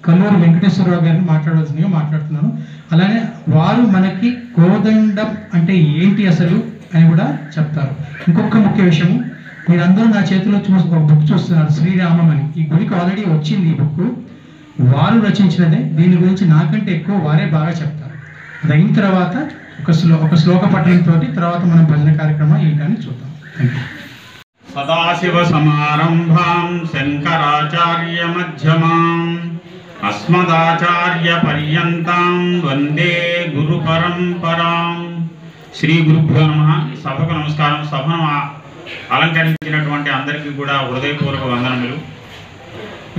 కల్లూరి వెంకటేశ్వరరావు గారిని మాట్లాడవలసిందిగా మాట్లాడుతున్నాను. అలానే వారు మనకి కోదండం అంటే ఏంటి అసలు అని కూడా చెప్తారు. ఇంకొక ముఖ్య విషయము, మీరందరూ నా చేతిలో ఒక బుక్ చూస్తున్నారు, శ్రీరామం అని. ఈ గుడికి ఆల్రెడీ వచ్చింది ఈ బుక్, వారు రచించినదే. దీని గురించి నాకంటే ఎక్కువ వారే బాగా చెప్తారు. అది అయిన తర్వాత ఒక శ్లోక పఠనంతో తర్వాత మనం భజన కార్యక్రమం ఏంటని చూద్దాం. సదాశివ సమారంభాం శంకరాచార్య మధ్యమాం అస్మదాచార్య పర్యంతం వందే గురు పరంపరాం. శ్రీ గురుభ్యో నమః. సభకు నమస్కారం. సభను అలంకరించినటువంటి అందరికీ కూడా హృదయపూర్వక వందనములు.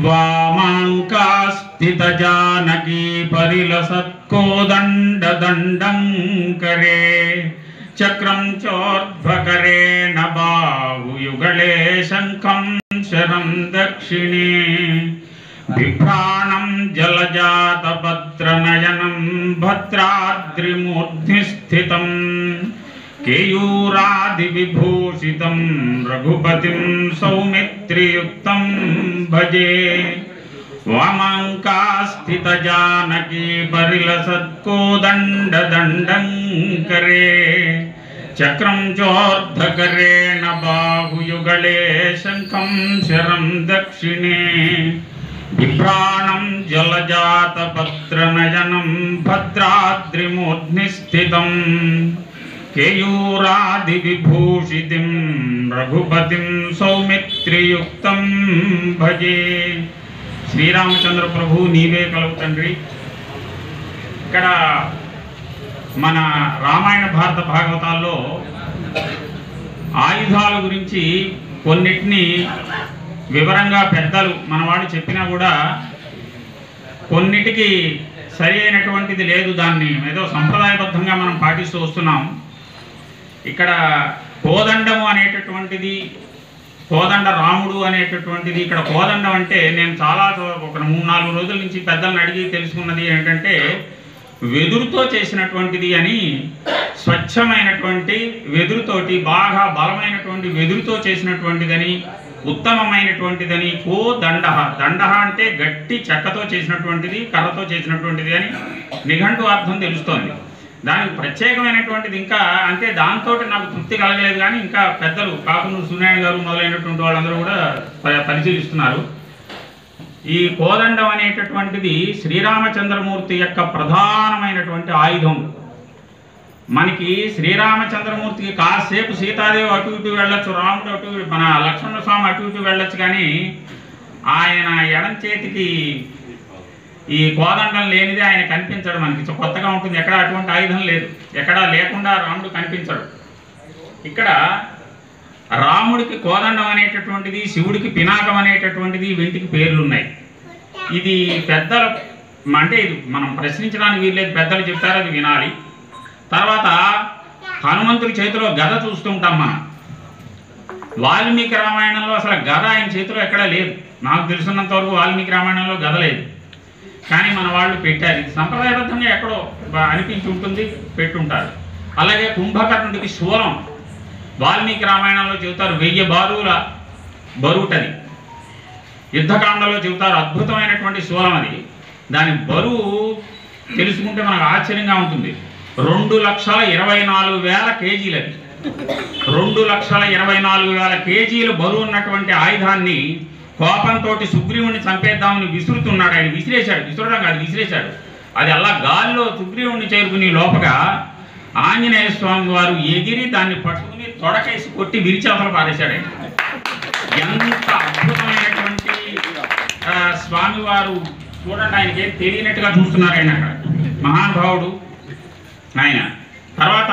వామాంకా స్థిత జానకీ పరిలసత్కోదండ దండం కరే చక్రం చోర్ధ్వకరే నబాహుయుగళే శంఖం శరం దక్షిణే బిభ్రాణం జలజాతపత్రనయనం భద్రాద్రిమూర్ధ్ని స్థితం కేయూరాది విభూషితం రఘుపతిం సౌమిత్రియుక్తం భజే. వామాంకా స్థిత జానకీ పరిలసత్కోదండ దండం కరే చక్రం చోర్ధకరేణ బాహుయుగళే శంఖం శరం దక్షిణే బిభ్రాణం జలజాతపత్రనయనం భద్రాద్రిమూర్ధ్ని స్థితం కేయూరాది విభూషితం రఘుపతిం సౌమిత్రియుక్తం భజే. శ్రీరామచంద్ర ప్రభు నీవే కలుగు తండ్రి. ఇక్కడ మన రామాయణ భారత భాగవతాల్లో ఆయుధాల గురించి కొన్నిటిని వివరంగా పెద్దలు మన వాళ్ళు చెప్పినా కూడా కొన్నిటికి సరి అయినటువంటిది లేదు. దాన్ని ఏదో సంప్రదాయబద్ధంగా మనం పాటిస్తూ వస్తున్నాం. ఇక్కడ కోదండము అనేటటువంటిది, కోదండ రాముడు అనేటటువంటిది. ఇక్కడ కోదండం అంటే నేను చాలా ఒక 3-4 రోజుల నుంచి పెద్దలను అడిగి తెలుసుకున్నది ఏంటంటే వెదురుతో చేసినటువంటిది అని. స్వచ్ఛమైనటువంటి వెదురుతోటి, బాగా బలమైనటువంటి వెదురుతో చేసినటువంటిదని, ఉత్తమమైనటువంటిదని. కోదండ, దండ అంటే గట్టి చెక్కతో చేసినటువంటిది, కర్రతో చేసినటువంటిది అని నిఘంటు అర్థం తెలుస్తోంది. దానికి ప్రత్యేకమైనటువంటిది ఇంకా అంటే దాంతో నాకు తృప్తి కలగలేదు. కానీ ఇంకా పెద్దలు కాకునూరు సూర్యనారాయణ గారు మొదలైనటువంటి వాళ్ళందరూ కూడా పరిశీలిస్తున్నారు. ఈ కోదండం అనేటటువంటిది శ్రీరామచంద్రమూర్తి యొక్క ప్రధానమైనటువంటి ఆయుధం. మనకి శ్రీరామచంద్రమూర్తికి కాసేపు సీతాదేవి అటు ఇటు వెళ్ళొచ్చు, రాముడు అటు, మన లక్ష్మణ స్వామి అటు ఇటు వెళ్ళొచ్చు. కానీ ఆయన ఎడం చేతికి ఈ కోదండం లేనిదే ఆయన కనిపించడు. మనకి కొత్తగా ఉంటుంది. ఎక్కడ అటువంటి ఆయుధం లేదు, ఎక్కడా లేకుండా రాముడు కనిపించడు. ఇక్కడ రాముడికి కోదండం అనేటటువంటిది, శివుడికి పినాకం అనేటటువంటిది, వీటికి పేర్లు ఉన్నాయి. ఇది పెద్దలు అంటే ఇది మనం ప్రశ్నించడానికి వీల్లేదు, పెద్దలు చెప్తారు, అది వినాలి. తర్వాత హనుమంతుడి చేతిలో గద చూస్తుంటాం మనం. వాల్మీకి రామాయణంలో అసలు గద ఆయన చేతిలో ఎక్కడా లేదు. నాకు తెలుసున్నంత వరకు వాల్మీకి రామాయణంలో గద లేదు. కానీ మన వాళ్ళు పెట్టారు. ఇది సంప్రదాయబద్ధంగా ఎక్కడో అనిపించి ఉంటుంది, పెట్టుంటారు. అలాగే కుంభకర్ణుడికి శూలం వాల్మీకి రామాయణంలో చెబుతారు 1000 బారుల బరువుటది. యుద్ధకాండలో చెబుతారు అద్భుతమైనటువంటి శూలం అది. దాని బరువు తెలుసుకుంటే మనకు ఆశ్చర్యంగా ఉంటుంది. 2,24,000 కేజీలు అది. 2,24,000 కేజీలు బరువు ఉన్నటువంటి ఆయుధాన్ని కోపంతో సుగ్రీవుని చంపేద్దామని విసురుతున్నాడు. ఆయన విసిరేశాడు, విసురడం కాదు విసిరేశాడు. అది అలా గాల్లో సుగ్రీవుని చేరుకుని లోపగా ఆంజనేయ స్వామి వారు ఎగిరి దాన్ని పట్టుకుని తొడకేసి కొట్టి విరిచేతలు పారేశాడు. ఆయన ఎంత అద్భుతమైనటువంటి స్వామివారు చూడండి. ఆయనకి ఏం తెలియనట్టుగా చూస్తున్నారు ఆయన, అక్కడ మహానుభావుడు ఆయన. తర్వాత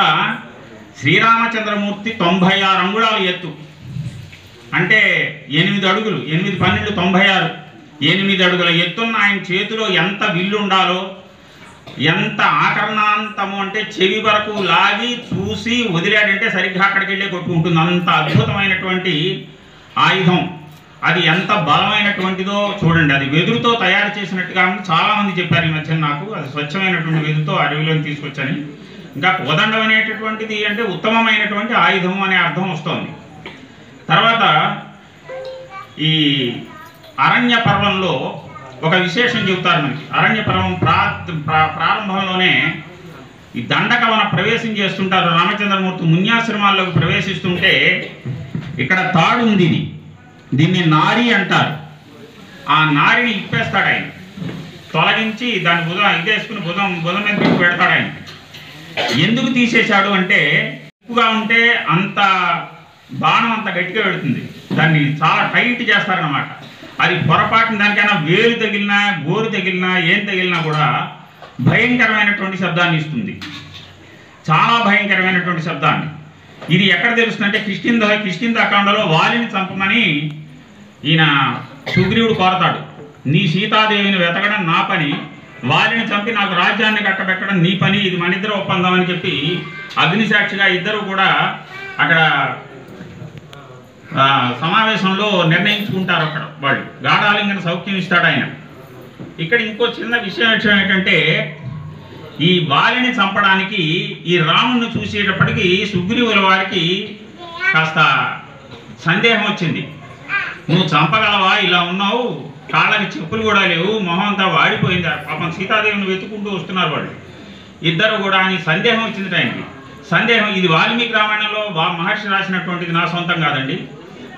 శ్రీరామచంద్రమూర్తి 96 అంగుళాలు ఎత్తు, అంటే 8 అడుగులు, 8, 12, 96, 8 అడుగుల ఎత్తున్న ఆయన చేతిలో ఎంత విల్లు ఉండాలో, ఎంత ఆకర్ణాంతము అంటే చెవి వరకు లాగి చూసి వదిలాడంటే సరిగ్గా అక్కడికి వెళ్ళే కొట్టుకుంటుంది. అంత అద్భుతమైనటువంటి ఆయుధం. అది ఎంత బలమైనటువంటిదో చూడండి. అది వెదురుతో తయారు చేసినట్టుగా చాలామంది చెప్పారు ఈ మధ్య నాకు. అది స్వచ్ఛమైనటువంటి వెదురుతో అడవిలోకి తీసుకొచ్చని. ఇంకా కోదండం అనేటటువంటిది అంటే ఉత్తమమైనటువంటి ఆయుధం అనే అర్థం వస్తుంది. తర్వాత ఈ అరణ్య పర్వంలో ఒక విశేషం చెబుతారు మనకి. అరణ్య పర్వం ప్రారంభంలోనే ఈ దండకవన ప్రవేశం చేస్తుంటారు. రామచంద్రమూర్తి మున్యాశ్రమాల్లోకి ప్రవేశిస్తుంటే ఇక్కడ తాడు ఉంది, దీన్ని నారి అంటారు. ఆ నారిని ఇప్పేస్తాడు ఆయన, తొలగించి దాని ఇదేసుకుని భుజం మీద పెట్టి పెడతాడు ఆయన. ఎందుకు తీసేశాడు అంటే ఎక్కువగా ఉంటే అంత బాణం అంత గట్టిగా పెడుతుంది, దాన్ని చాలా టైట్ చేస్తారనమాట. అది పొరపాటున దానికైనా వేలు తగిలినా గోరు తగిలినా ఏం తగిలినా కూడా భయంకరమైనటువంటి శబ్దాన్ని ఇస్తుంది, చాలా భయంకరమైనటువంటి శబ్దాన్ని. ఇది ఎక్కడ తెలుస్తుందంటే కిష్కింధాకాండలో వాలిని చంపమని ఈయన సుగ్రీవుడు కోరతాడు. నీ సీతాదేవిని వెతకడం నా పని, వాలిని చంపి నాకు రాజ్యాన్ని కట్టబెట్టడం నీ పని, ఇది మన ఇద్దరు ఒప్పందం అని చెప్పి అగ్నిసాక్షిగా ఇద్దరు కూడా అక్కడ సమావేశంలో నిర్ణయించుకుంటారు. అక్కడ వాళ్ళు గాఢాలింగన సౌఖ్యం ఇస్తాడు ఆయన. ఇక్కడ ఇంకో చిన్న విషయం ఏంటంటే ఈ వాలిని చంపడానికి ఈ రాముణ్ణి చూసేటప్పటికి సుగ్రీవుల వారికి కాస్త సందేహం వచ్చింది. నువ్వు చంపగలవా, ఇలా ఉన్నావు, కాళ్ళకి చెప్పులు కూడా లేవు, మొహం అంతా వాడిపోయింది, పాపం సీతాదేవిని వెతుకుంటూ వస్తున్నారు వాళ్ళు ఇద్దరు కూడా అని సందేహం వచ్చింది ఆయనకి. సందేహం, ఇది వాల్మీకి రామాయణంలో మహర్షి రాసినటువంటిది, నా సొంతం కాదండి.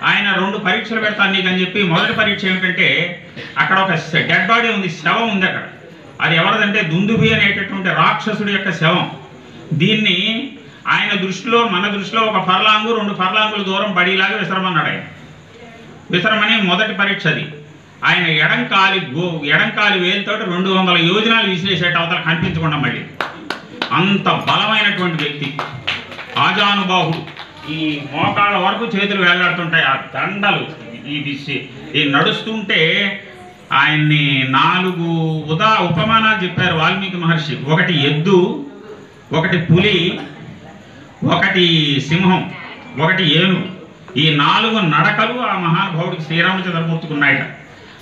ఆయన 2 పరీక్షలు పెడతాను నీకు అని చెప్పి, మొదటి పరీక్ష ఏమిటంటే అక్కడ ఒక డెడ్ బాడీ ఉంది, శవం ఉంది అక్కడ. అది ఎవరిదంటే దుందుభి అనేటటువంటి రాక్షసుడి యొక్క శవం. దీన్ని ఆయన దృష్టిలో మన దృష్టిలో 1 ఫర్లాంగు 2 ఫర్లాంగుల దూరం పడేలాగా విసరమన్నాడు ఆయన. విసరమని మొదటి పరీక్ష అది. ఆయన ఎడంకాలి వేలుతో 200 యోజనాలు విసిరేసేట అవతల కనిపించకుండా మళ్ళీ. అంత బలమైనటువంటి వ్యక్తి, ఆజానుబాహుడు. ఈ మోకాళ్ళ వరకు చేతులు వేలాడుతుంటాయి ఆ దండలు. ఇది నడుస్తుంటే ఆయన్ని 4 ఉపమానాలు చెప్పారు వాల్మీకి మహర్షి. 1 ఎద్దు, 1 పులి, 1 సింహం, 1 ఏనుగు. ఈ 4 నడకలు ఆ మహానుభావుడికి శ్రీరామచంద్రమూర్తికి ఉన్నాయట.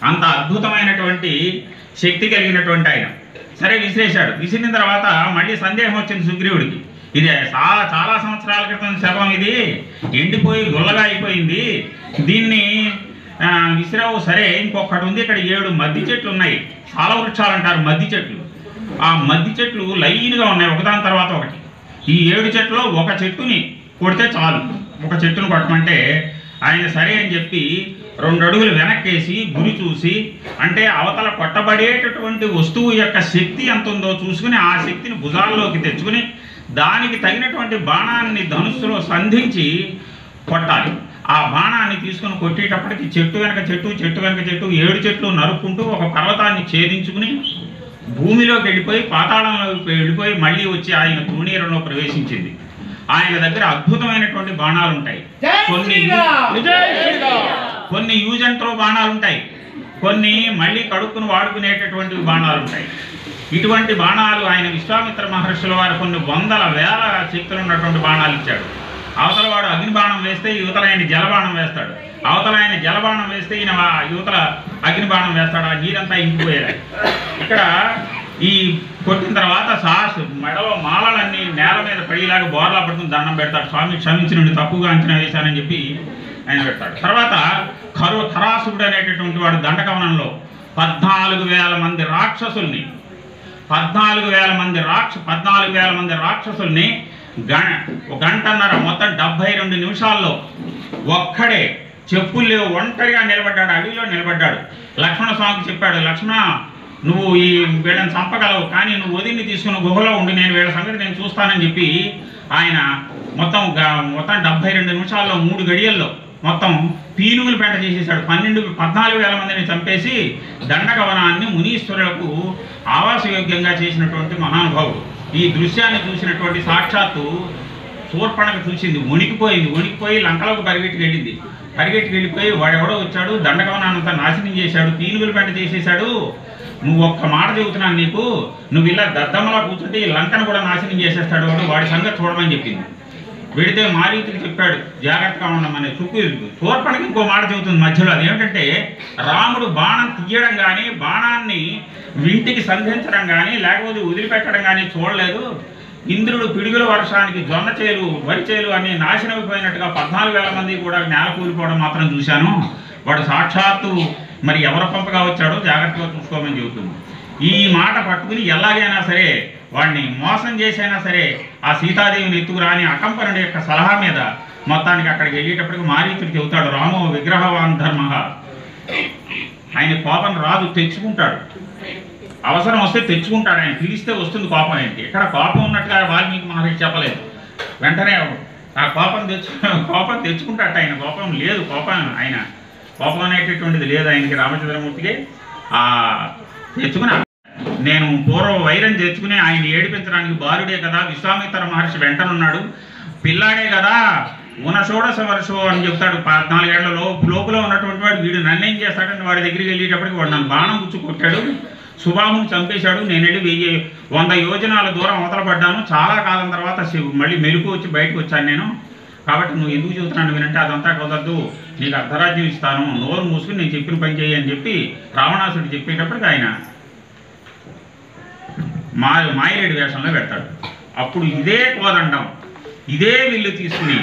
అంత అద్భుతమైనటువంటి శక్తి కలిగినటువంటి ఆయన. సరే విసిరేశాడు. విసిరిన తర్వాత మళ్ళీ సందేహం వచ్చింది సుగ్రీవుడికి. ఇది చాలా సంవత్సరాల క్రితం శవం, ఇది ఎండిపోయి గుల్లగా అయిపోయింది, దీన్ని విసిరావు. సరే ఇంకొకటి ఉంది, ఇక్కడ 7 మద్ది చెట్లు ఉన్నాయి, సాల వృక్షాలు అంటారు మద్ది చెట్లు. ఆ మద్ది చెట్లు లైన్గా ఉన్నాయి ఒకదాని తర్వాత ఒకటి. ఈ 7 చెట్లు 1 చెట్టుని కొడితే చాలు, 1 చెట్టును కొట్టమంటే ఆయన సరే అని చెప్పి 2 అడుగులు వెనక్కేసి గురి చూసి, అంటే అవతల కొట్టబడేటటువంటి వస్తువు యొక్క శక్తి ఎంత ఉందో చూసుకుని ఆ శక్తిని భుజాల్లోకి తెచ్చుకుని దానికి తగినటువంటి బాణాన్ని ధనుస్సులో సంధించి కొట్టాలి. ఆ బాణాన్ని తీసుకుని కొట్టేటప్పటికి చెట్టు వెనక చెట్టు 7 చెట్లు నరుక్కుంటూ ఒక పర్వతాన్ని ఛేదించుకుని భూమిలోకి వెళ్ళిపోయి పాతాళంలోకి వెళ్ళిపోయి మళ్ళీ వచ్చి ఆయన తూణీరంలో ప్రవేశించింది. ఆయన దగ్గర అద్భుతమైనటువంటి బాణాలు ఉంటాయి. కొన్ని యూజ్ అండ్ త్రో బాణాలు ఉంటాయి, కొన్ని మళ్ళీ కడుక్కుని వాడుకునేటటువంటి బాణాలు ఉంటాయి. ఇటువంటి బాణాలు ఆయన విశ్వామిత్ర మహర్షుల వారు కొన్ని 100,000 శక్తులు ఉన్నటువంటి బాణాలు ఇచ్చాడు. అవతల వాడు అగ్ని బాణం వేస్తే యువతల ఆయన జలబాణం వేస్తాడు, అవతల ఆయన జలబాణం వేస్తే ఈయన యువతల అగ్ని బాణం వేస్తాడు. ఆ నీరంతా ఇంకిపోయేది. ఇక్కడ ఈ కొట్టిన తర్వాత మెడలో మాలలన్నీ నేల మీద పడేలాగా బోర్లా పడుతుంది, దండం పెడతాడు. స్వామి క్షమించినండి, తప్పుగా అంచనా వేశానని చెప్పి ఆయన పెడతాడు. తర్వాత ఖరాసుడు అనేటటువంటి వాడు దండకవనంలో 14,000 మంది రాక్షసుల్ని 14,000 మంది రాక్షసుల్ని 1 గంటన్నర మొత్తం 72 నిమిషాల్లో ఒక్కడే చెప్పులు లేవు ఒంటరిగా నిలబడ్డాడు, అడవిలో నిలబడ్డాడు. లక్ష్మణ స్వామికి చెప్పాడు, లక్ష్మణ నువ్వు ఈ వీళ్ళని చంపగలవు, కానీ నువ్వు వదిలిని తీసుకున్న గుహలో ఉండి నేను వీళ్ళ సంగతి నేను చూస్తానని చెప్పి ఆయన మొత్తం 72 నిమిషాల్లో 3 గడియల్లో మొత్తం పీనుగులు పేట చేసేసాడు. 14,000 మందిని చంపేసి దండకవనాన్ని మునీశ్వరులకు ఆవాసయోగ్యంగా చేసినటువంటి మహానుభావుడు. ఈ దృశ్యాన్ని చూసినటువంటి సాక్షాత్తు శూర్పణఖ చూసింది, వణికిపోయి లంకలోకి పరిగెట్టుకు వెళ్ళిపోయి వాడెవడో వచ్చాడు, దండకవనాన్నంతా నాశనం చేశాడు, పీనుగులు పేట చేసేసాడు, నువ్వు ఒక్క మాట చెబుతున్నాను నీకు, నువ్వు ఇలా దద్దమ్మలా కూర్చుంటే ఈ లంకను కూడా నాశనం చేసేస్తాడు వాడి సంగతి చూడమని చెప్పింది. వెడితే మారీతుడికి చెప్పాడు జాగ్రత్తగా ఉండమని. శూర్పణఖ ఇంకో మాట చెబుతుంది మధ్యలో. అదేమిటంటే రాముడు బాణం తీయడం కానీ బాణాన్ని వింటికి సంధించడం కానీ లేకపోతే వదిలిపెట్టడం కానీ చూడలేదు. ఇంద్రుడు పిడుగుల వర్షానికి జొన్న చేలు వరి చేలు అన్ని నాశనమైపోయినట్టుగా 14,000 మంది కూడా నేల కూలిపోవడం మాత్రం చూశాను. వాడు సాక్షాత్తు మరి ఎవరు పంపగా వచ్చాడో జాగ్రత్తగా చూసుకోమని చెబుతుంది. ఈ మాట పట్టుకుని ఎలాగైనా సరే వాడిని మోసం చేసైనా సరే ఆ సీతాదేవిని ఎత్తుకురాని అకంపనుడి యొక్క సలహా మీద మొత్తానికి అక్కడికి వెళ్ళేటప్పటికి మారీచుడు చెబుతాడు, రామో విగ్రహవాన్ ధర్మ, ఆయన కోపం రాదు, తెచ్చుకుంటాడు. అవసరం వస్తే తెచ్చుకుంటాడు, ఆయన పిలిస్తే వస్తుంది కోపం. ఏంటి ఇక్కడ కోపం ఉన్నట్టుగా వాల్మీకి మహర్షి చెప్పలేదు. వెంటనే ఆ కోపం తెచ్చుకుంటాట. ఆయన కోపం లేదు, ఆయన కోపం అనేటటువంటిది లేదు ఆయనకి, రామచంద్రమూర్తికి. తెచ్చుకుని నేను పూర్వ వైరం తెచ్చుకుని ఆయన ఏడిపించడానికి బాలుడే కదా, విశ్వామిత్ర మహర్షి వెంటనున్నాడు, పిల్లాడే కదా, ఉనషోడశ వర్షో అని చెప్తాడు. 14 ఏళ్ల లోపల ఉన్నటువంటి వాడు వీడు నన్నేం చేస్తాడని వాడి దగ్గరికి వెళ్ళేటప్పటికి వాడు నన్ను బాణం గుచ్చు కొట్టాడు, సుబాహుని చంపేశాడు. నేను వెళ్ళి 100 యోజనాల దూరం అవతల పడ్డాను. చాలా కాలం తర్వాత మళ్ళీ మెలుకు వచ్చి బయటకు వచ్చాను నేను. కాబట్టి నువ్వు ఎందుకు చెబుతున్నాను వినంటే అదంతా కుదరదు, నీకు అర్ధరాజ్యం ఇస్తాను, నోరు మూసుకుని నేను చెప్పిన పని చేయి అని చెప్పి రావణాసుడు చెప్పేటప్పటికి ఆయన మాయలేడి వేషంలో పెడతాడు. అప్పుడు ఇదే కోదండం, ఇదే విల్లు తీసుకుని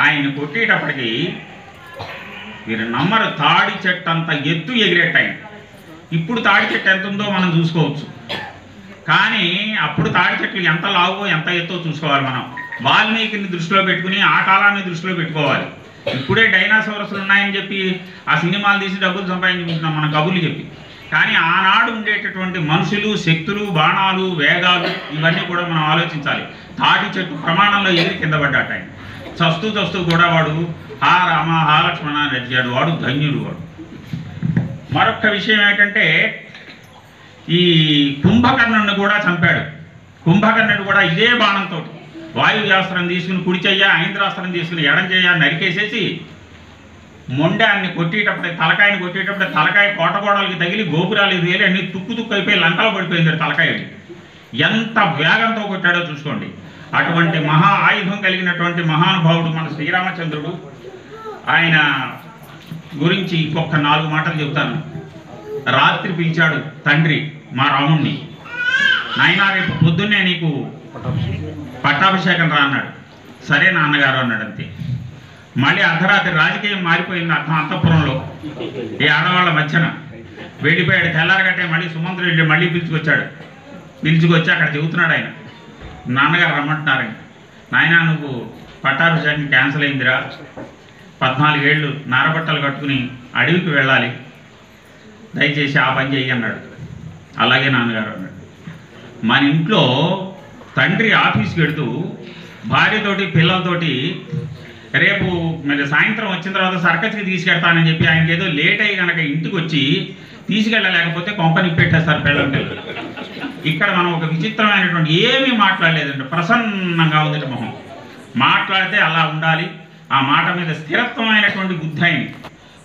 ఆయన కొట్టేటప్పటికి మీరు నమ్మరు, తాడి చెట్టు అంత ఎత్తు ఎగిరేటాయి. ఇప్పుడు తాడి చెట్టు ఎంత ఉందో మనం చూసుకోవచ్చు, కానీ అప్పుడు తాడి చెట్లు ఎంత లావో ఎంత ఎత్తో చూసుకోవాలి మనం. వాల్మీకిని దృష్టిలో పెట్టుకుని ఆ కాలాన్ని దృష్టిలో పెట్టుకోవాలి. ఇప్పుడే డైనాసోరస్లు ఉన్నాయని చెప్పి ఆ సినిమాలు తీసి డబ్బులు సంపాదించుకుంటున్నాం మన కబుర్లు చెప్పి. కానీ ఆనాడు ఉండేటటువంటి మనుషులు, శక్తులు, బాణాలు, వేగాలు ఇవన్నీ కూడా మనం ఆలోచించాలి. తాటి చెట్టు ప్రమాణంలో ఎగిరి కింద పడ్డాట ఆయన. చస్తూ కూడా వాడు హా రామ హా లక్ష్మణ అని అడిగాడు. వాడు ధన్యుడు. వాడు మరొక విషయం ఏంటంటే ఈ కుంభకర్ణుడిని కూడా చంపాడు. కుంభకర్ణుడు కూడా ఇదే బాణంతో వాయువ్యాస్త్రం తీసుకుని కుడి చెయ్య, ఐంద్రాస్త్రం తీసుకుని ఎడం చెయ్య నరికేసేసి మొండాన్ని కొట్టేటప్పుడే, తలకాయని కొట్టేటప్పుడే తలకాయ కోటగోడలకి తగిలి గోపురాలకి తగిలి అన్ని తుక్కు అయిపోయి లంకలో పడిపోయింది తలకాయ. ఎంత వేగంతో కొట్టాడో చూసుకోండి. అటువంటి మహా ఆయుధం కలిగినటువంటి మహానుభావుడు మన శ్రీరామచంద్రుడు. ఆయన గురించి ఇంకొక 4 మాటలు చెబుతాను. రాత్రి పిలిచాడు తండ్రి మా రాముణ్ణి, నాయనా రేపు పొద్దున్నే నీకు పట్టాభిషేకం రా అన్నాడు. సరే నాన్నగారు అన్నాడు అంతే. మళ్ళీ అర్ధరాత్రి రాజకీయం మారిపోయింది అంతఃపురంలో, ఈ ఆడవాళ్ళ మధ్యన వెళ్ళిపోయాడు. తెల్లారగట్టే మళ్ళీ సుమంత్రుడు మళ్ళీ పిలుచుకొచ్చి అక్కడ చెబుతున్నాడు ఆయన, నాన్నగారు రమ్మంటున్నారని. నాయన నువ్వు పట్టాభిషేకం క్యాన్సిల్ అయిందిరా, 14 ఏళ్ళు నారబట్టలు కట్టుకుని అడవికి వెళ్ళాలి, దయచేసి ఆ పని చెయ్యి అన్నాడు. అలాగే నాన్నగారు అన్నాడు. మన ఇంట్లో తండ్రి ఆఫీస్కి వెళుతూ భార్యతోటి పిల్లలతోటి రేపు మరి సాయంత్రం వచ్చిన తర్వాత సర్కస్కి తీసుకెళ్తానని చెప్పి ఆయనకి ఏదో లేట్ అయ్యి కనుక ఇంటికి వచ్చి తీసుకెళ్ళలేకపోతే కొంపని పెట్టేస్తారు పిల్లలు. ఇక్కడ మనం ఒక విచిత్రమైనటువంటి ఏమీ మాట్లాడలేదండి, ప్రసన్నంగా ఉంది మొహం. మాట్లాడితే అలా ఉండాలి. ఆ మాట మీద స్థిరత్వమైనటువంటి బుద్ధి అయింది.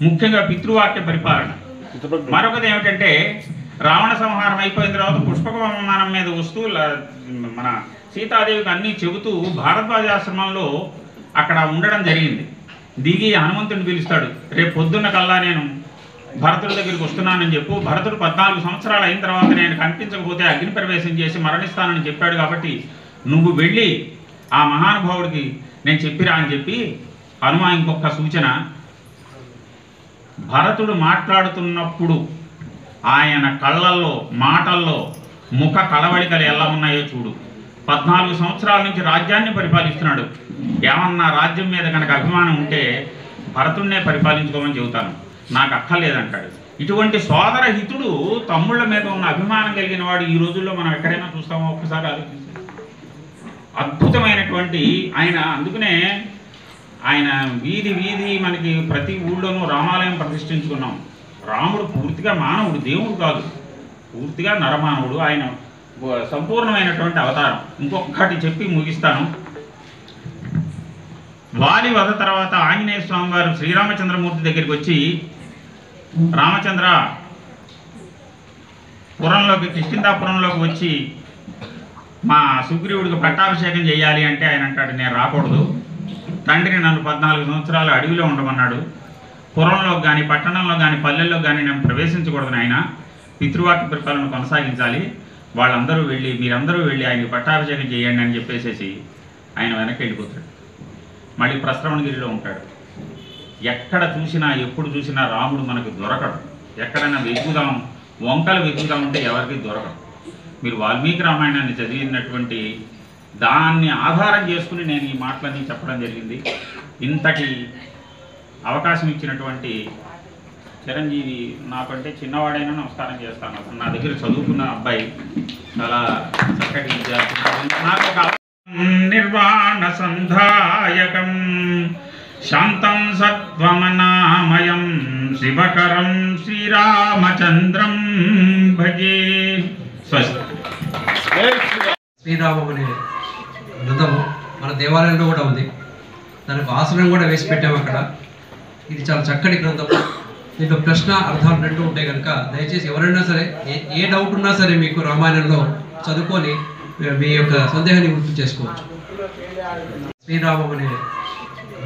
ముఖ్యంగా పితృవాక్య పరిపాలన. మరొకటి ఏమిటంటే రావణ సంహారం అయిపోయిన తర్వాత పుష్పక విమానం మీద వస్తూ మన సీతాదేవికి అన్నీ చెబుతూ భారద్వాజాశ్రమంలో అక్కడ ఉండడం జరిగింది. దిగి హనుమంతుడిని పిలుస్తాడు, రేపు పొద్దున్న కల్లా నేను భరతుడి దగ్గరికి వస్తున్నానని చెప్పు. భరతుడు 14 సంవత్సరాలు అయిన తర్వాత నేను కనిపించకపోతే అగ్ని ప్రవేశం చేసి మరణిస్తానని చెప్పాడు, కాబట్టి నువ్వు వెళ్ళి ఆ మహానుభావుడికి నేను చెప్పిరా అని చెప్పి హనుమ ఇంకొక సూచన, భరతుడు మాట్లాడుతున్నప్పుడు ఆయన కళ్ళల్లో మాటల్లో ముఖ కళవళికలు ఎలా ఉన్నాయో చూడు. 14 సంవత్సరాల నుంచి రాజ్యాన్ని పరిపాలిస్తున్నాడు. ఏమన్నా రాజ్యం మీద కనుక అభిమానం ఉంటే భరతుడినే పరిపాలించుకోమని చెబుతాను, నాకు అక్కర్లేదంటాడు. ఇటువంటి సోదరహితుడు తమ్ముళ్ళ మీద ఉన్న అభిమానం కలిగిన వాడు ఈ రోజుల్లో మనం ఎక్కడైనా చూస్తామో ఒక్కసారి ఆలోచించి. అద్భుతమైనటువంటి ఆయన. అందుకనే ఆయన వీధి మనకి ప్రతి ఊళ్ళోనూ రామాలయం ప్రతిష్ఠించుకున్నాం. రాముడు పూర్తిగా మానవుడు, దేవుడు కాదు, పూర్తిగా నరమానవుడు. ఆయన సంపూర్ణమైనటువంటి అవతారం. ఇంకొకటి చెప్పి ముగిస్తాను. వాలి వధ తర్వాత ఆంజనేయ స్వామి వారు శ్రీరామచంద్రమూర్తి దగ్గరికి వచ్చి, రామచంద్ర పురంలోకి కిష్కింధాపురంలోకి వచ్చి మా సుగ్రీవుడికి పట్టాభిషేకం చేయాలి అంటే ఆయన అంటాడు, నేను రాకూడదు. తండ్రిని నన్ను 14 సంవత్సరాలు అడవిలో ఉండమన్నాడు. పురంలోకి కానీ పట్టణంలో కానీ పల్లెల్లో కానీ నేను ప్రవేశించకూడదు. ఆయన పితృవాక్య పరిపాలన కొనసాగించాలి. వాళ్ళందరూ వెళ్ళి మీరందరూ వెళ్ళి ఆయనకి పట్టాభిషేకం చేయండి అని చెప్పేసేసి ఆయన వెనక్కి వెళ్ళిపోతాడు. మళ్ళీ ప్రస్రవణగిరిలో ఉంటాడు. ఎక్కడ చూసినా ఎప్పుడు చూసినా రాముడు మనకు దొరకడు. ఎక్కడైనా వెతుకుదాం, వంకలు వెతుకుదామంటే ఎవరికి దొరకడు. మీరు వాల్మీకి రామాయణాన్ని చదివినటువంటి దాన్ని ఆధారం చేసుకుని నేను ఈ మాటలన్నీ చెప్పడం జరిగింది. ఇంతటి అవకాశం ఇచ్చినటువంటి చిరంజీవి, నాకంటే చిన్నవాడైనా నమస్కారం చేస్తాను. నా దగ్గర చదువుకున్న అబ్బాయి, చాలా చక్కటి విద్యార్థి. నాకు ఒక నిర్వాణ సంధాయకం శాంతం సత్వమనామయం శివకరం శ్రీరామచంద్రం భజే. స్వస్తి. శ్రీరామం అనే గ్రంథము మన దేవాలయంలో కూడా ఉంది. దానికి ఆసనం కూడా వేసి పెట్టాము అక్కడ. ఇది చాలా చక్కటి గ్రంథం. దీంట్లో ప్రశ్న అర్థాలు రెండు ఉంటాయి కనుక దయచేసి ఎవరైనా సరే ఏ డౌట్ ఉన్నా సరే మీకు రామాయణంలో చదువుకొని మీ యొక్క సందేహాన్ని గుర్తు చేసుకోవచ్చు. శ్రీరామం అనే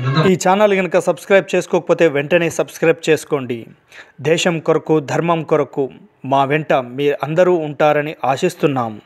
గ్రంథం. ఈ ఛానల్ కనుక సబ్స్క్రైబ్ చేసుకోకపోతే వెంటనే సబ్స్క్రైబ్ చేసుకోండి. దేశం కొరకు, ధర్మం కొరకు మా వెంట మీరు అందరూ ఉంటారని ఆశిస్తున్నాము.